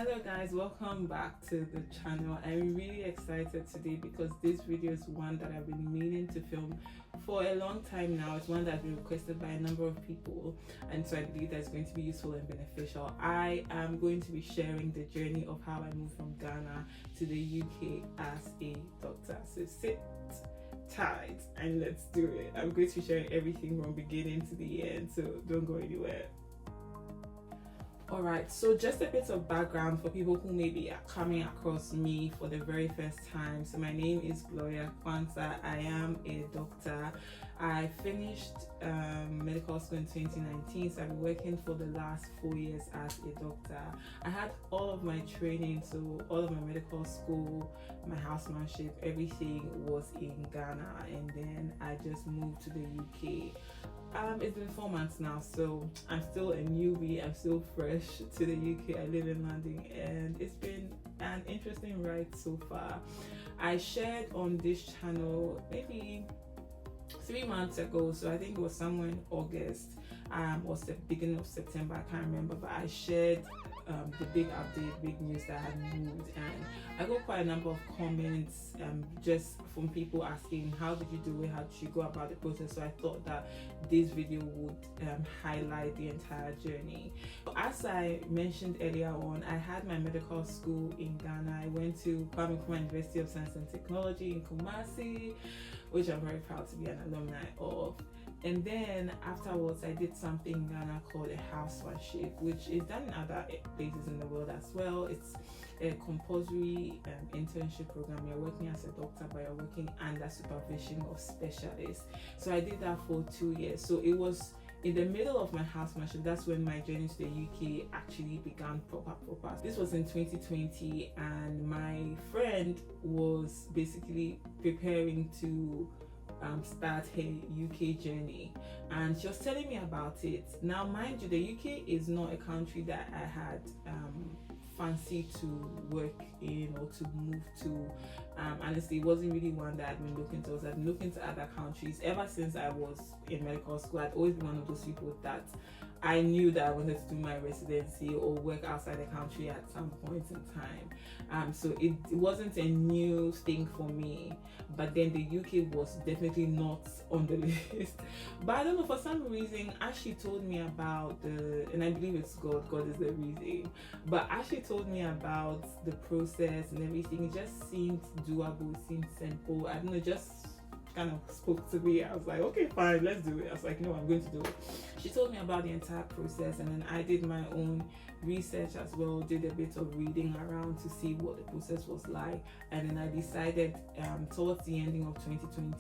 Hello guys, welcome back to the channel. I'm really excited today because this video is one that I've been meaning to film for a long time now. It's one that's been requested by a number of people, and so I believe that it's going to be useful and beneficial. I am going to be sharing the journey of how I moved from Ghana to the UK as a doctor. So sit tight and let's do it. I'm going to be sharing everything from beginning to the end, so don't go anywhere. Alright, so just a bit of background for people who may be coming across me for the very first time. So my name is Gloria Kwanzaa. I am a doctor. I finished medical school in 2019, so I've been working for the last 4 years as a doctor. I had all of my training, so all of my medical school, my housemanship, everything was in Ghana, and then I just moved to the UK. It's been 4 months now, so I'm still a newbie. I'm still fresh to the UK. I live in London, and it's been an interesting ride so far. I shared on this channel maybe 3 months ago, so I think it was somewhere in August or the beginning of September, I can't remember, but I shared the big update, big news that I had moved, and I got quite a number of comments just from people asking how did you do it, how did you go about the process. So I thought that this video would highlight the entire journey. As I mentioned earlier on, I had my medical school in Ghana. I went to University of Science and Technology in Kumasi, which I'm very proud to be an alumni of. And then afterwards, I did something in Ghana called a housemanship, which is done in other places in the world as well. It's a compulsory internship program. You're working as a doctor, but you're working under supervision of specialists. So I did that for 2 years. So it was in the middle of my housemanship. That's when my journey to the UK actually began proper. This was in 2020, and my friend was basically preparing to start her UK journey, and she was telling me about it. Now mind you, the UK is not a country that I had fancied to work in or to move to. Honestly, it wasn't really one that I'd been looking towards. I've been looking to other countries ever since I was in medical school. I'd always been one of those people that I knew that I wanted to do my residency or work outside the country at some point in time. So it wasn't a new thing for me, but then the UK was definitely not on the list. But I don't know, for some reason, as she told me about and I believe it's God is the reason, but as she told me about the process and everything, it just seemed doable, it seemed simple. I don't know, just kind of spoke to me. I was like, okay, fine, let's do it. I was like, no, I'm going to do it. She told me about the entire process, and then I did my own research as well, did a bit of reading around to see what the process was like, and then I decided towards the ending of 2020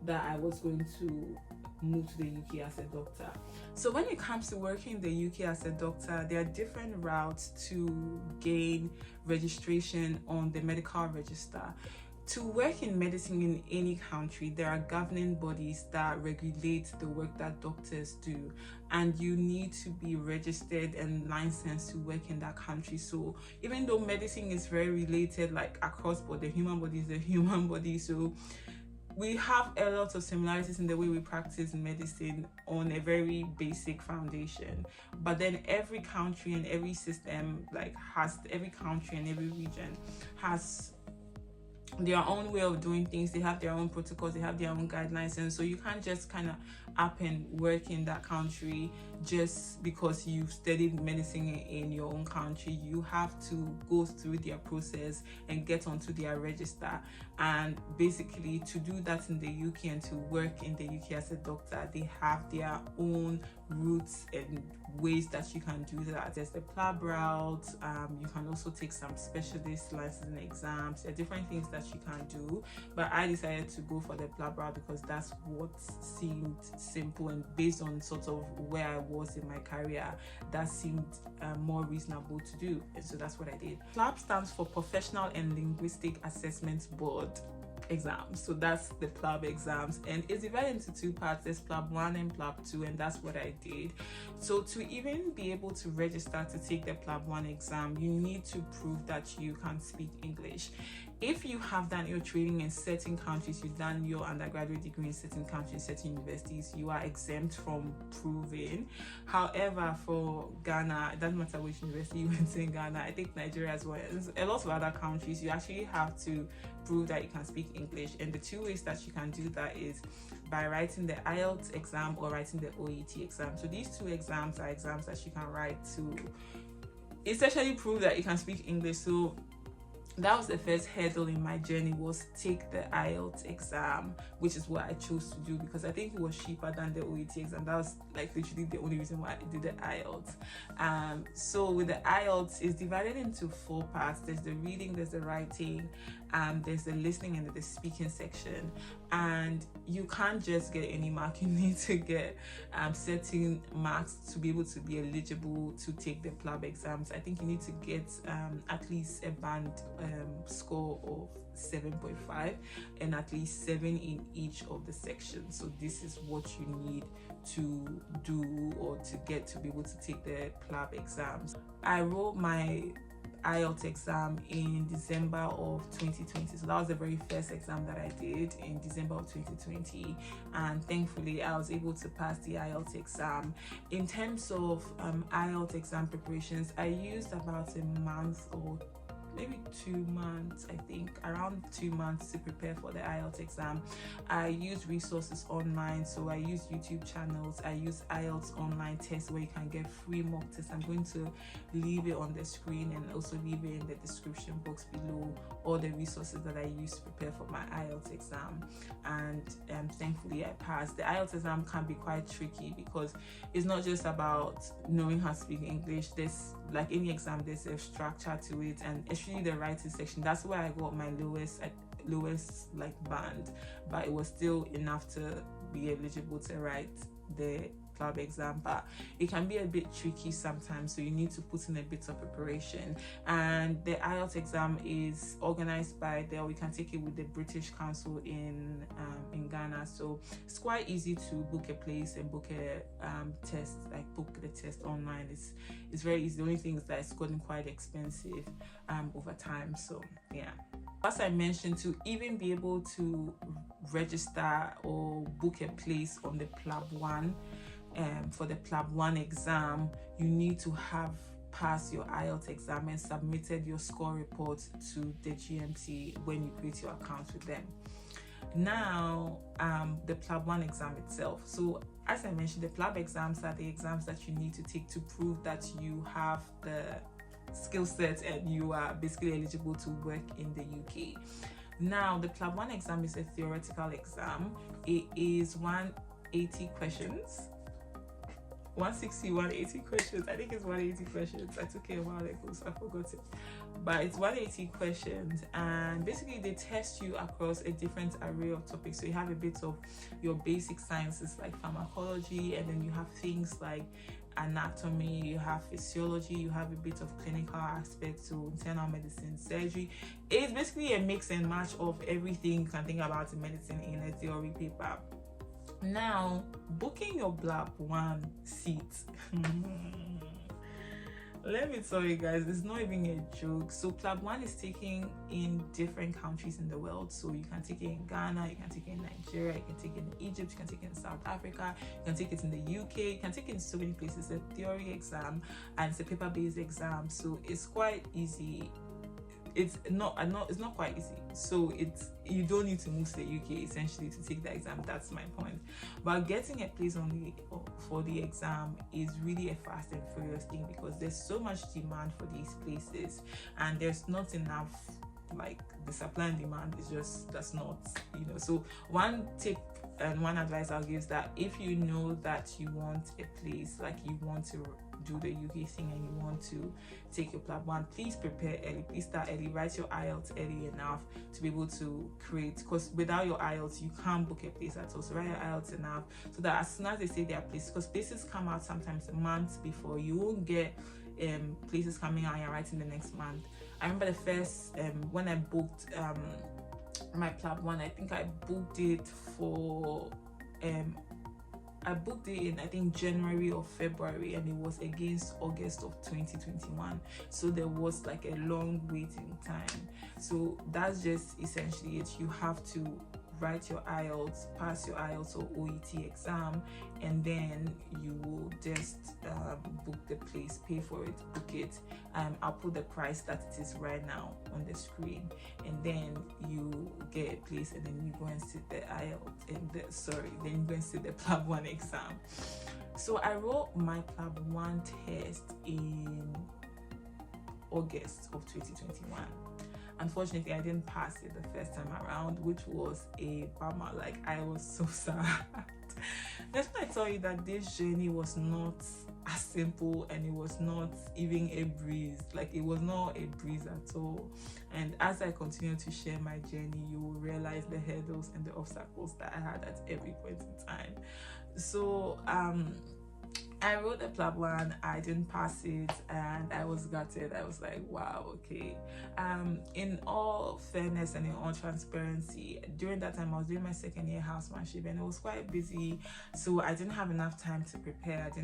that I was going to move to the UK as a doctor. So when it comes to working in the UK as a doctor, there are different routes to gain registration on the medical register. To work in medicine in any country, there are governing bodies that regulate the work that doctors do, and you need to be registered and licensed to work in that country. So even though medicine is very related, like across board, the human body is the human body, so we have a lot of similarities in the way we practice medicine on a very basic foundation. But then every country and every system, every country and every region has their own way of doing things. They have their own protocols, they have their own guidelines, and so you can't just kind of up and work in that country just because you studied medicine in your own country. You have to go through their process and get onto their register, and basically to do that in the UK and to work in the UK as a doctor, they have their own routes and ways that you can do that. There's the PLAB route. You can also take some specialist licensing exams. There are different things that you can do, but I decided to go for the PLAB route because that's what seemed simple, and based on sort of where I was in my career, that seemed more reasonable to do, and so that's what I did. PLAB stands for Professional and Linguistic Assessment Board exams. So that's the PLAB exams, and it's divided into two parts. There's PLAB 1 and PLAB 2, and that's what I did. So to even be able to register to take the PLAB 1 exam, you need to prove that you can speak English. if you have done your training in certain countries, you've done your undergraduate degree in certain countries, certain universities, you are exempt from proving. However, for Ghana, it doesn't matter which university you went to in Ghana, I think Nigeria as well, and a lot of other countries, you actually have to prove that you can speak English. And the two ways that you can do that is by writing the IELTS exam or writing the OET exam. So these two exams are exams that you can write to essentially prove that you can speak English. So that was the first hurdle in my journey, was take the IELTS exam, which is what I chose to do because I think it was cheaper than the OET exam. That was like literally the only reason why I did the IELTS. So with the IELTS, it's divided into 4 parts. There's the reading, there's the writing, there's the listening, and the speaking section. And you can't just get any mark. You need to get certain marks to be able to be eligible to take the PLAB exams. I think you need to get at least a band score of 7.5 and at least 7 in each of the sections. So this is what you need to do or to get to be able to take the PLAB exams. I wrote my IELTS exam in December of 2020, so that was the very first exam that I did in December of 2020, and thankfully I was able to pass the IELTS exam. In terms of IELTS exam preparations, I used about a month or maybe 2 months, I think around 2 months to prepare for the IELTS exam. I used resources online, so I used YouTube channels, I used IELTS online tests where you can get free mock tests. I'm going to leave it on the screen and also leave it in the description box below, all the resources that I used to prepare for my IELTS exam. And thankfully I passed. The IELTS exam can be quite tricky because it's not just about knowing how to speak English. There's, like any exam, there's a structure to it, and especially the writing section. That's where I got my lowest like band, but it was still enough to be eligible to write the PLAB exam. But it can be a bit tricky sometimes, so you need to put in a bit of preparation. And the IELTS exam is organized by we can take it with the British Council in Ghana, so it's quite easy to book a place and book a test, like book the test online. It's very easy. The only thing is that it's gotten quite expensive over time. So yeah, as I mentioned, to even be able to register or book a place on the PLAB 1 for the PLAB 1 exam, you need to have passed your IELTS exam and submitted your score report to the GMC when you create your account with them. Now, the PLAB 1 exam itself. So as I mentioned, the PLAB exams are the exams that you need to take to prove that you have the skill set and you are basically eligible to work in the UK. Now, the PLAB 1 exam is a theoretical exam. It is 180 questions. 160, 180 questions. I think it's 180 questions. I took it a while ago, so I forgot it. But it's 180 questions, and basically they test you across a different array of topics. So you have a bit of your basic sciences like pharmacology, and then you have things like anatomy, you have physiology, you have a bit of clinical aspects, so internal medicine, surgery. It's basically a mix and match of everything you can think about in medicine in a theory paper. Now, booking your PLAB 1 seat, let me tell you guys, it's not even a joke. So PLAB 1 is taken in different countries in the world. So you can take it in Ghana, you can take it in Nigeria, you can take it in Egypt, you can take it in South Africa, you can take it in the UK, you can take it in so many places. It's a theory exam and it's a paper-based exam, so it's quite easy. It's not quite easy. So you don't need to move to the UK essentially to take the exam. That's my point. But getting a place for the exam is really a fast and furious thing because there's so much demand for these places and there's not enough. Like the supply and demand is just, that's not, so one tip and one advice I'll give is that if you know that you want a place, like you want to do the UK thing and you want to take your PLAB 1, please prepare early, please start early, write your IELTS early enough to be able to create, because without your IELTS you can't book a place at all. So write your IELTS enough so that as soon as they say their place, because places come out sometimes months before, you won't get places coming out and you're writing the next month. I remember the first when I booked my PLAB 1, I think I booked it for I booked it in, I think, January or February, and it was against August of 2021. So there was like a long waiting time. So that's just essentially it. You have to write your IELTS, pass your IELTS or OET exam, and then you will just book the place, pay for it, book it. I'll put the price that it is right now on the screen, and then you get a place, and then you go and sit the IELTS, and then you go and sit the PLAB 1 exam. So I wrote my PLAB 1 test in August of 2021. Unfortunately, I didn't pass it the first time around, which was a bummer. Like, I was so sad. That's why I tell you that this journey was not as simple, and it was not even a breeze. Like, it was not a breeze at all. And as I continue to share my journey, you will realize the hurdles and the obstacles that I had at every point in time. So I wrote the PLAB 1, I didn't pass it, and I was gutted. I was like, wow, okay. In all fairness and in all transparency, during that time I was doing my second year housemanship, and it was quite busy, so I didn't have enough time to prepare. I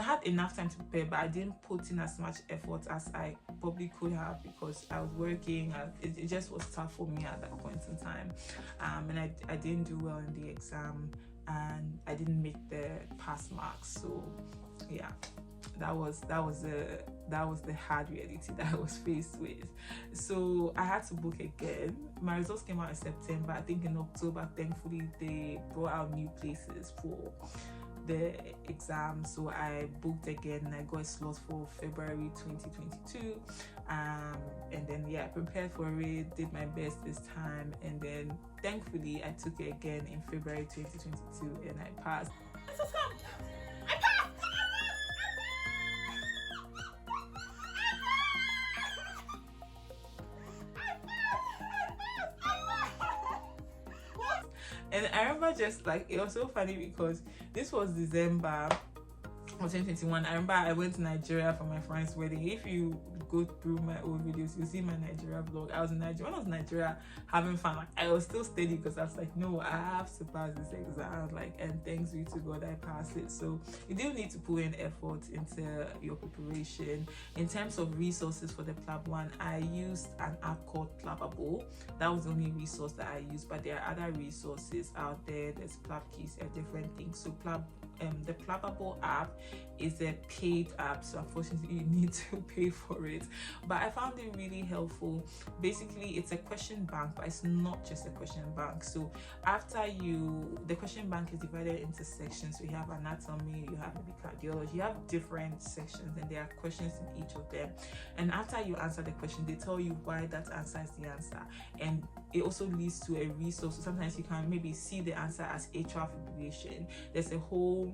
had enough time to prepare, but I didn't put in as much effort as I probably could have, because I was working. It just was tough for me at that point in time, and I didn't do well in the exam, and I didn't make the pass marks. So yeah, that was the hard reality that I was faced with. So I had to book again. My results came out in September. I think in October, thankfully, they brought out new places for the exam, so I booked again, and I got a slot for February 2022, and then I prepared for it, did my best this time, and then thankfully I took it again in February 2022, and I passed. And I remember, just like, it was so funny because this was December of 2021. I remember I went to Nigeria for my friend's wedding. If you go through my old videos, you'll see my Nigeria vlog. I was in Nigeria. When I was in Nigeria having fun, like, I was still steady, because I was like, no, I have to pass this exam, like, and thanks be to God I passed it. So you do need to put in effort into your preparation. In terms of resources for the PLAB 1, I used an app called PLABABLE. That was the only resource that I used, but there are other resources out there. There's PLAB keys and different things. So the PLABABLE app is a paid app, so unfortunately you need to pay for it, but I found it really helpful. Basically, it's a question bank, but it's not just a question bank. So the question bank is divided into sections. So you have anatomy, you have maybe cardiology, you have different sections, and there are questions in each of them, and after you answer the question, they tell you why that answer is the answer, and it also leads to a resource. So sometimes you can maybe see the answer as atrial fibrillation. There's a whole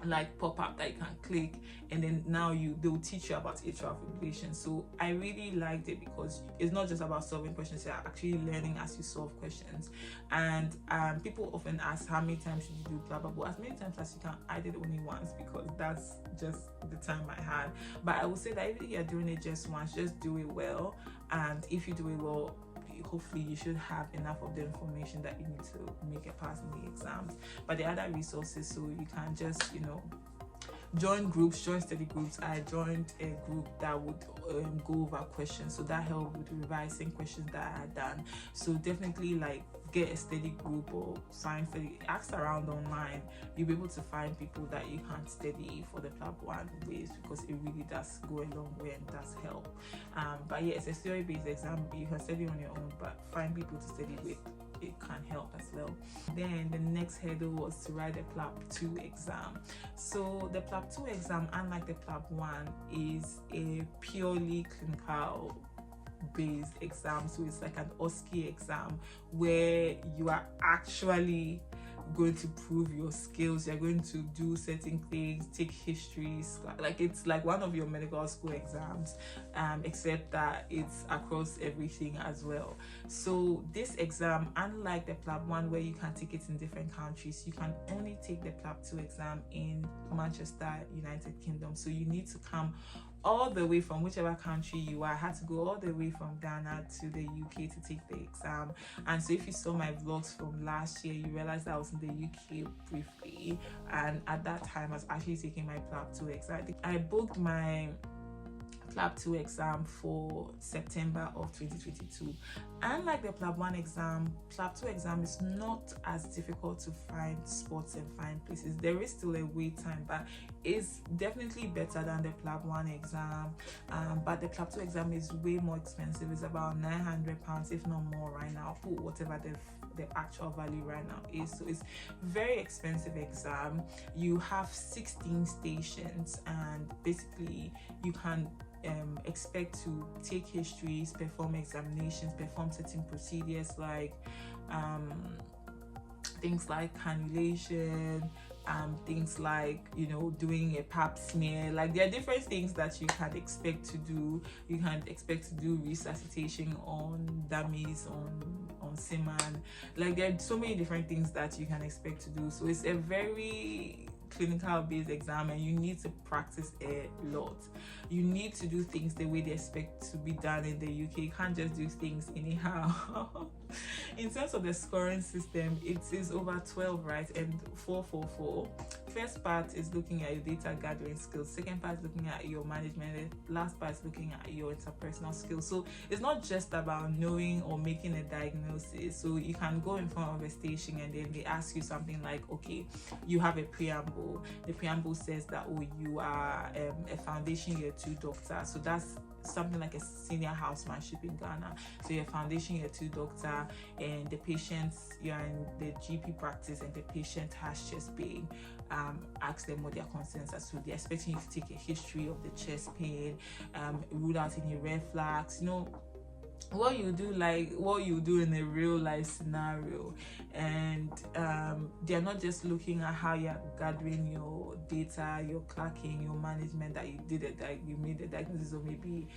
like pop-up that you can click, and then now they'll teach you about atrial fibrillation. So I really liked it, because it's not just about solving questions, you're actually learning as you solve questions. And people often ask, how many times should you do PLABABLE? As many times as you can. I did only once, because that's just the time I had. But I would say that if you're doing it just once, just do it well, and if you do it well, hopefully you should have enough of the information that you need to make a pass in the exams. But the other resources, so you can just join groups, join study groups. I joined a group that would go over questions, so that helped with revising questions that I had done. So definitely, like, get a study group or ask around online. You'll be able to find people that you can study for the PLAB 1 with, because it really does go a long way and does help. But yeah, it's a theory-based exam. You can study on your own, but find people to study with. It can help as well. Then the next hurdle was to write the PLAB 2 exam. So the PLAB 2 exam, unlike the PLAB 1, is a purely clinical based exam. So it's like an OSCE exam, where you are actually going to prove your skills. You're going to do certain things, take histories, like it's like one of your medical school exams, except that it's across everything as well. So this exam, unlike the PLAB 1 where you can take it in different countries, you can only take the PLAB 2 exam in Manchester, United Kingdom. So you need to come all the way from whichever country you are. I had to go all the way from Ghana to the UK to take the exam. And so if you saw my vlogs from last year, you realized that I was in the UK briefly, and at that time I was actually taking my PLAB 2 exam. I booked my PLAB 2 exam for September of 2022. Unlike the PLAB 1 exam, PLAB 2 exam is not as difficult to find spots and find places. There is still a wait time, but it's definitely better than the PLAB 1 exam. But the PLAB 2 exam is way more expensive. It's about £900, if not more right now, for whatever the actual value right now is. So it's very expensive exam. You have 16 stations, and basically you can expect to take histories, perform examinations, perform certain procedures like things like cannulation, things like, you know, doing a pap smear. Like, there are different things that you can expect to do. You can expect to do resuscitation on dummies, on semen. Like, there are so many different things that you can expect to do. So it's a very clinical based exam, and you need to practice a lot. You need to do things the way they expect to be done in the UK. You can't just do things anyhow. In terms of the scoring system, it is over 12, right? And 444. First part is looking at your data gathering skills. Second part is looking at your management. The last part is looking at your interpersonal skills. So it's not just about knowing or making a diagnosis. So you can go in front of a station and then they ask you something like, okay, you have a preamble. The preamble says that, oh, you are a foundation year 2 doctor. So that's something like a senior housemanship in Ghana. So you're a foundation year 2 doctor, and the patients, you're in the GP practice, and the patient has chest pain. Ask them what their concerns are. So they're expecting you to take a history of the chest pain, rule out any red flags, you know, what you do in a real life scenario. And they're not just looking at how you're gathering your data, your clocking, your management, that you did it, that you made the diagnosis of maybe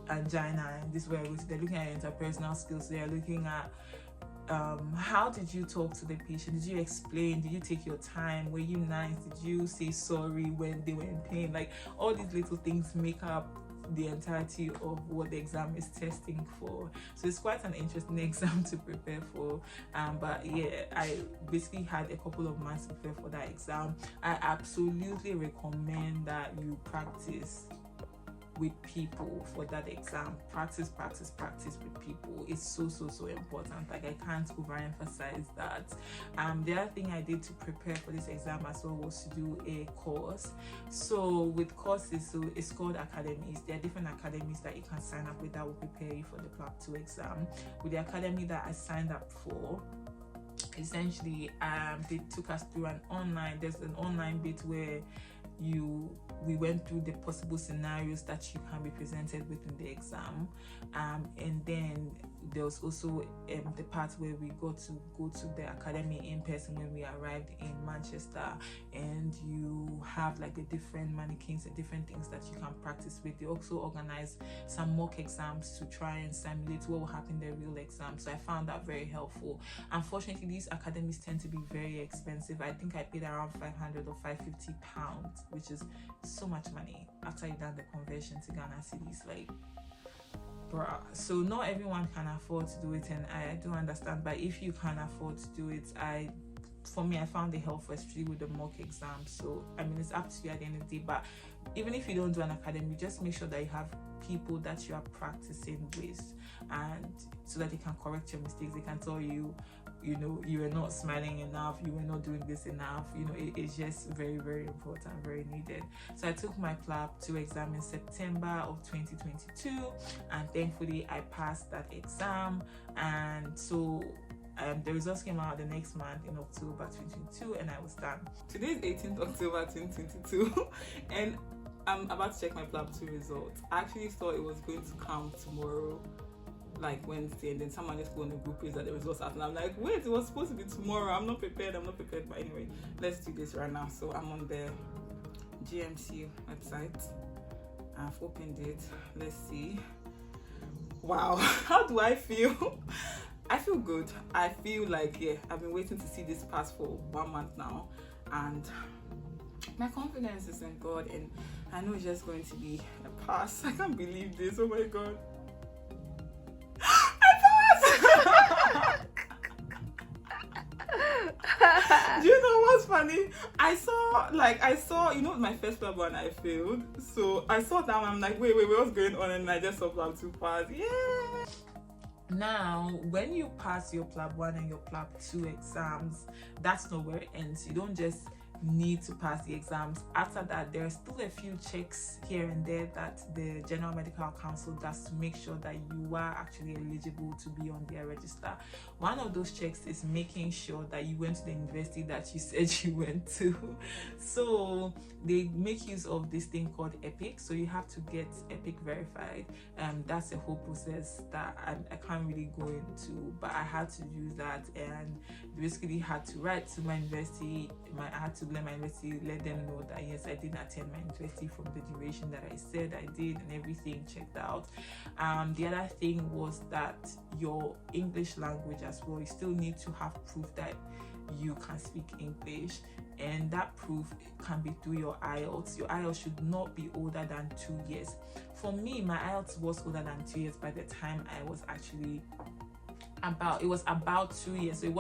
angina, and this way they're looking at your interpersonal skills. They're looking at how did you talk to the patient? Did you explain? Did you take your time? Were you nice? Did you say sorry when they were in pain? Like, all these little things make up the entirety of what the exam is testing for. So it's quite an interesting exam to prepare for. But yeah, I basically had a couple of months to prepare for that exam. I absolutely recommend that you practice with people for that exam. Practice with people. It's so important. Like, I can't overemphasize that. The other thing I did to prepare for this exam as well was to do a course. So with courses, so it's called academies. There are different academies that you can sign up with that will prepare you for the PLAB 2 exam. With the academy that I signed up for, essentially they took us through there's an online bit where we went through the possible scenarios that you can be presented with in the exam, and then there was also the part where we got to go to the academy in person when we arrived in Manchester, and you have like the different mannequins and different things that you can practice with. They also organize some mock exams to try and simulate what will happen in the real exam. So I found that very helpful. Unfortunately, these academies tend to be very expensive. I think I paid around £500 or £550, which is so much money after you done the conversion to Ghana cedis. Like, bruh. So not everyone can afford to do it, and I do understand, but if you can afford to do it, for me, I found it helpful, especially with the mock exam. So I mean, it's up to you at the end of the day. But even if you don't do an academy, just make sure that you have people that you are practicing with, and so that they can correct your mistakes. They can tell you, you know, you were not smiling enough, you were not doing this enough. You know, it's just very important, very needed. So I took my PLAB 2 exam in September of 2022, and thankfully I passed that exam. And so the results came out the next month in October 2022, and I was done. Today is 18th October 2022, and I'm about to check my PLAB 2 results. I actually thought it was going to come tomorrow, like Wednesday, and then someone just go on the group page that the results out, and I'm like, wait, it was supposed to be tomorrow. I'm not prepared. But anyway, let's do this right now. So I'm on the GMC website. I've opened it. Let's see. Wow, how do I feel? I feel good. I feel like, yeah, I've been waiting to see this pass for 1 month now, and my confidence is in God, and I know it's just going to be a pass. I can't believe this. Oh my god. I passed! Do you know what's funny? I saw, you know, my first PLAB one I failed. So I saw that one, I'm like, wait, what's going on? And I just saw PLAB 2 pass. Yeah. Now, when you pass your PLAB 1 and your PLAB 2 exams, that's not where it ends. You don't just need to pass the exams. After that, there are still a few checks here and there that the General Medical Council does to make sure that you are actually eligible to be on their register. One of those checks is making sure that you went to the university that you said you went to. So they make use of this thing called EPIC. So you have to get EPIC verified. That's a whole process that I can't really go into, but I had to do that, and basically had to write to my university. I had to let my university let them know that yes, I did attend my university from the duration that I said I did, and everything checked out. The other thing was that your English language as well, you still need to have proof that you can speak English, and that proof can be through your IELTS. Your IELTS should not be older than 2 years. For me, my IELTS was older than 2 years by the time I was actually it was about 2 years, so it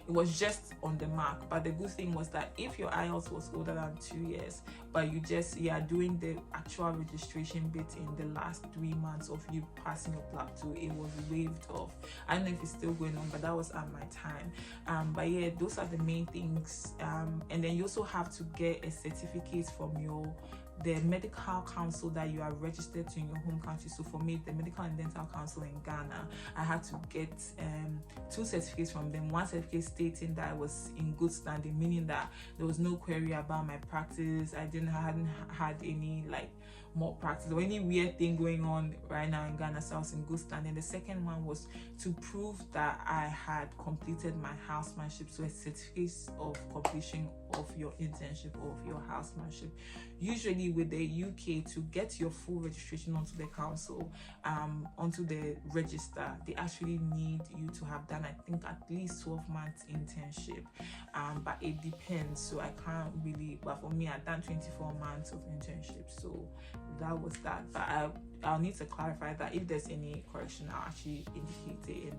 was just on the mark. But the good thing was that if your IELTS was older than 2 years, but you are doing the actual registration bit in the last 3 months of you passing your PLAB 2, it was waived off. I don't know if it's still going on, but that was at my time. But yeah, those are the main things. And then you also have to get a certificate from the medical council that you are registered to in your home country. So for me, the Medical and Dental Council in Ghana, I had to get 2 certificates from them. One certificate stating that I was in good standing, meaning that there was no query about my practice. I hadn't had any more practice or any weird thing going on right now in Ghana, so I was in good standing. The second one was to prove that I had completed my housemanship, so a certificate of completion of your internship or of your housemanship. Usually with the UK, to get your full registration onto the council, onto the register, they actually need you to have done, I think, at least 12 months internship, but it depends, so I can't really, but for me, I've done 24 months of internship, so that was that. But I'll need to clarify that. If there's any correction, I'll actually indicate it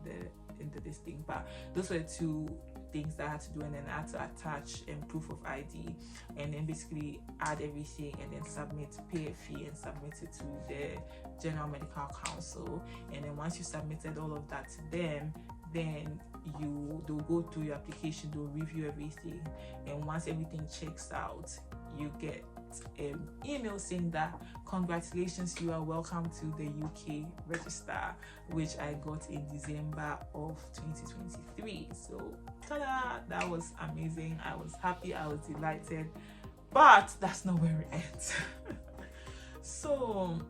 in the listing. But those were 2 things that I had to do, and then I had to attach proof of ID, and then basically add everything, and then pay a fee and submit it to the General Medical Council. And then once you submitted all of that to them, then they'll go through your application, they'll review everything, and once everything checks out, you get an email saying that congratulations, you are welcome to the UK register, which I got in December of 2023. So ta-da, that was amazing. I was happy, I was delighted, but that's not where it ends. So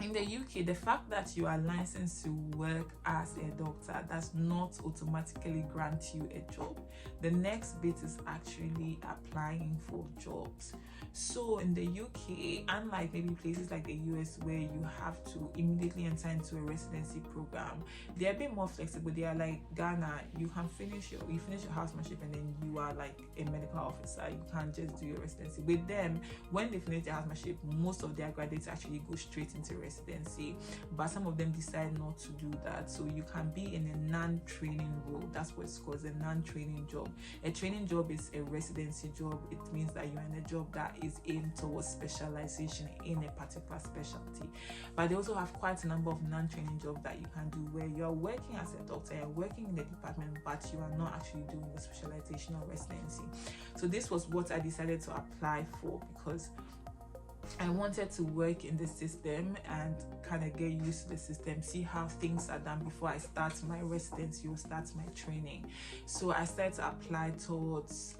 in the UK, the fact that you are licensed to work as a doctor does not automatically grant you a job. The next bit is actually applying for jobs. So in the UK, unlike maybe places like the US where you have to immediately enter into a residency program, they're a bit more flexible. They are like Ghana, you can finish your housemanship and then you are like a medical officer. You can't just do your residency. With them, when they finish their housemanship, most of their graduates actually go straight into residency, but some of them decide not to do that. So you can be in a non-training role. That's what it's called, a non-training job. A training job is a residency job. It means that you're in a job that is aimed towards specialization in a particular specialty. But they also have quite a number of non-training jobs that you can do where you're working as a doctor, you're working in the department, but you are not actually doing the specialization or residency. So this was what I decided to apply for, because I wanted to work in the system and kind of get used to the system, see how things are done before I start my residency or start my training. So I started to apply towards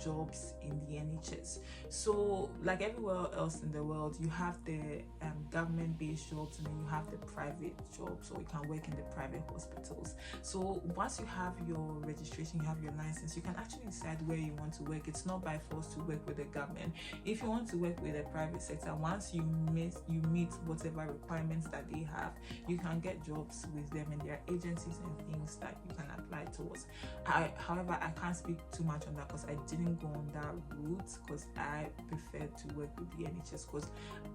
jobs in the NHS. So like everywhere else in the world, you have the government-based jobs and then you have the private jobs, or you can work in the private hospitals. So once you have your registration, you have your license, you can actually decide where you want to work. It's not by force to work with the government. If you want to work with a private private sector, once you meet whatever requirements that they have, you can get jobs with them, and there are agencies and things that you can apply towards. However, I can't speak too much on that because I didn't go on that route, because I preferred to work with the NHS, because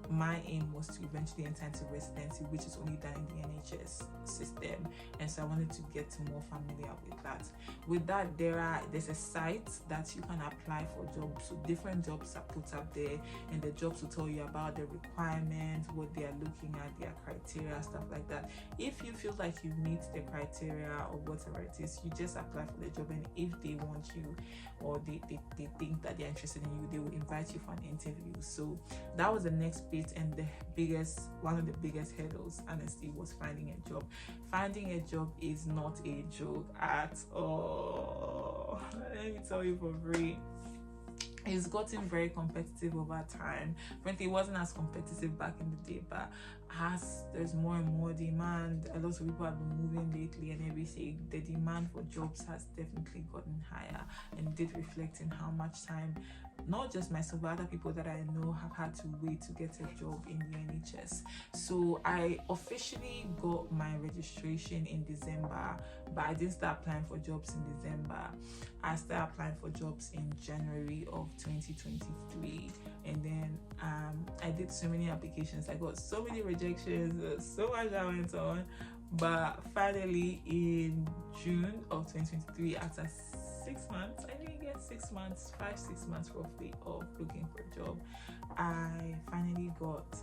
my aim was to eventually enter into residency, which is only done in the NHS system, and so I wanted to get more familiar with that. With that, there's a site that you can apply for jobs. So different jobs are put up there, and the jobs will tell you about the requirements, what they are looking at, their criteria, stuff like that. If you feel like you meet the criteria or whatever it is, you just apply for the job, and if they want you, or they think that they're interested in you, they will invite you for an interview. So that was the next bit, and one of the biggest hurdles, honestly, was finding a job. Finding a job is not a joke at all. Let me tell you for free. It's gotten very competitive over time. Frankly, it wasn't as competitive back in the day, but as there's more and more demand, a lot of people have been moving lately and everything, the demand for jobs has definitely gotten higher, and did reflect in how much time not just myself but other people that I know have had to wait to get a job in the NHS. So I officially got my registration in December, but I didn't start applying for jobs in December. I started applying for jobs in January of 2023, and then I did so many applications. I got so many rejections, so much that went on, but finally in June of 2023, after 6 months, I think 6 months, 5-6 months roughly of looking for a job, I finally got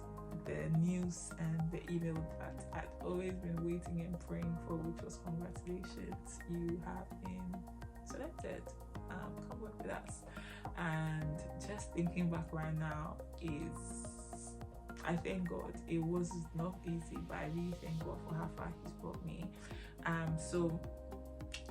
the news and the email that I'd always been waiting and praying for, which was congratulations, you have been selected, come work with us. And just thinking back right now I thank God. It was not easy, but I really thank God for how far He's brought me. So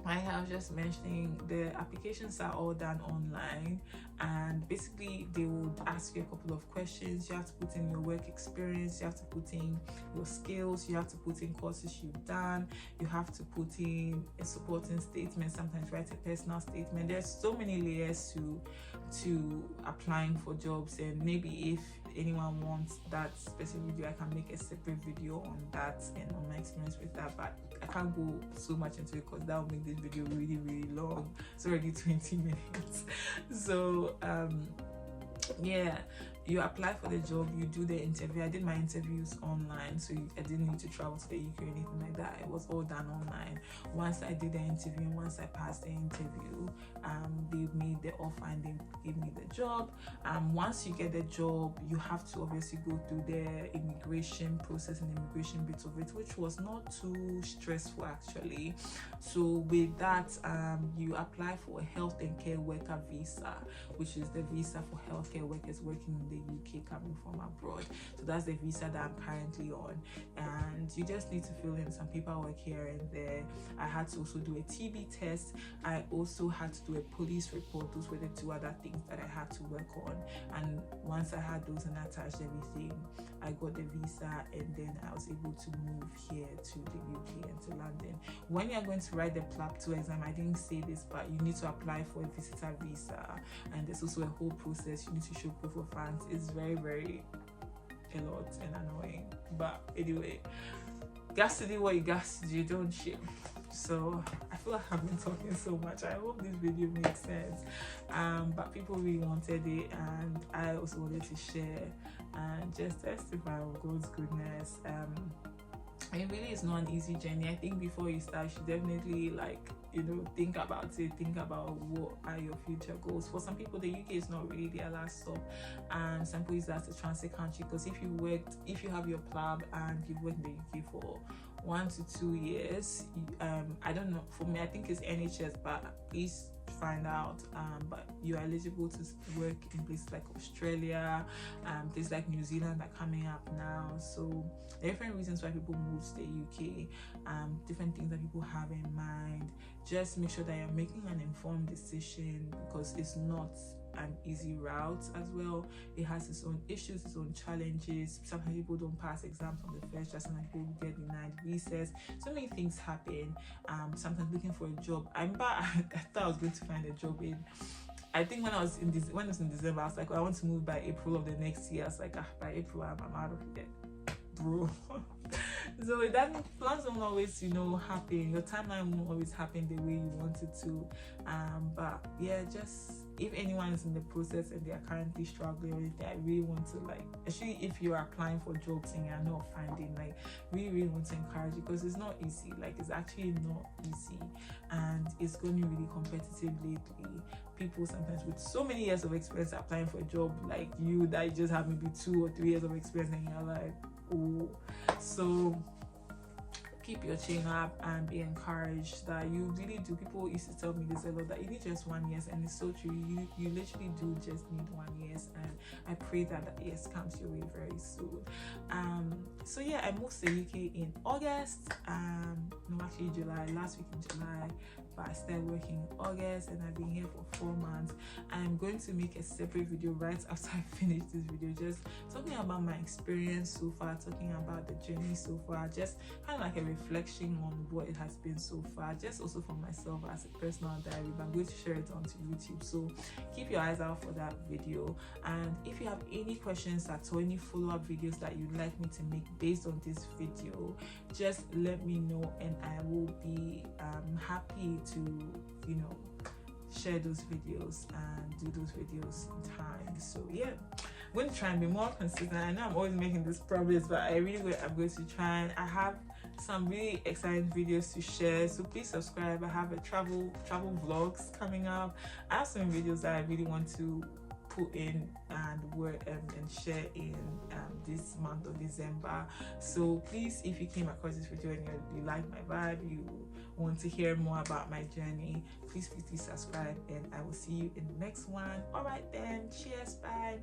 I was just mentioning, the applications are all done online, and basically they would ask you a couple of questions. You have to put in your work experience, you have to put in your skills, you have to put in courses you've done, you have to put in a supporting statement, sometimes write a personal statement. There's so many layers to applying for jobs, and maybe if anyone wants that specific video, I can make a separate video on that and on my experience with that, but I can't go so much into it because that will make this video really, really long. It's already 20 minutes. So yeah, you apply for the job, you do the interview. I did my interviews online, so I didn't need to travel to the UK or anything like that. It was all done online. Once I did the interview, and once I passed the interview, they made the offer and they gave me the job. Once you get the job, you have to obviously go through the immigration process and immigration bit of it, which was not too stressful actually. So with that, you apply for a health and care worker visa, which is the visa for healthcare workers working in the UK coming from abroad. So that's the visa that I'm currently on, and you just need to fill in some paperwork here and there. I had to also do a TB test. I also had to do a police report. Those were the two other things that I had to work on, and once I had those and attached everything, I got the visa, and then I was able to move here to the UK and to London. When you're going to write the PLAB2 exam, I didn't say this, but you need to apply for a visitor visa, and there's also a whole process. You need to show proof of funds. It's very, very a lot and annoying, but anyway, got to do what you got to do, don't you? So I feel like I've been talking so much. I hope this video makes sense, but people really wanted it, and I also wanted to share and just testify of God's goodness. It really is not an easy journey. I think before you start, you should definitely think about it. Think about what are your future goals. For some people, the UK is not really their last stop, and some people use that as a transit country, because if you have your PLAB and you've worked in the UK for 1 to 2 years, I don't know, for me I think it's NHS, but please find out, but you're eligible to work in places like Australia, places like New Zealand are coming up now. So there are different reasons why people move to the UK, different things that people have in mind. Just make sure that you're making an informed decision, because it's not an easy route as well. It has its own issues, its own challenges. Sometimes people don't pass exams on the first try, sometimes people get denied visas. So many things happen. Sometimes looking for a job, I thought I was going to find a job in I think when it was in December, I was like, I want to move by April of the next year. I was like, by April I'm out of here, bro. So plans don't always, happen. Your timeline won't always happen the way you want it to. But yeah, just if anyone is in the process and they are currently struggling with it, I really want to, like, especially if you are applying for jobs and you're not finding, like, really want to encourage you, because it's not easy. Like, it's actually not easy, and it's going to be really competitive lately. People sometimes with so many years of experience applying for a job like you, that you just have maybe 2 or 3 years of experience, and you're like, oh. So keep your chin up and be encouraged that you really do. People used to tell me this a lot, that you need just 1 year, and it's so true. You literally do just need 1 year, and I pray that yes comes your way very soon. So yeah, I moved to the UK in August, no, actually July, last week in July, but I started working in August, and I've been here for 4 months. I'm going to make a separate video right after I finish this video, just talking about my experience so far, talking about the journey so far, just kind of like a reflection on what it has been so far, just also for myself as a personal diary. But I'm going to share it onto YouTube, so keep your eyes out for that video. And if you have any questions at all, any follow-up videos that you'd like me to make based on this video, just let me know, and I will be happy to share those videos and do those videos in time. So yeah, I'm going to try and be more consistent. I know I'm always making this promise, but I'm going to try, and I have some really exciting videos to share, so please subscribe. I have a travel vlogs coming up. I have some videos that I really want to put in and share in this month of December. So please, if you came across this video and you like my vibe, you want to hear more about my journey, please subscribe, and I will see you in the next one. All right then, cheers, bye.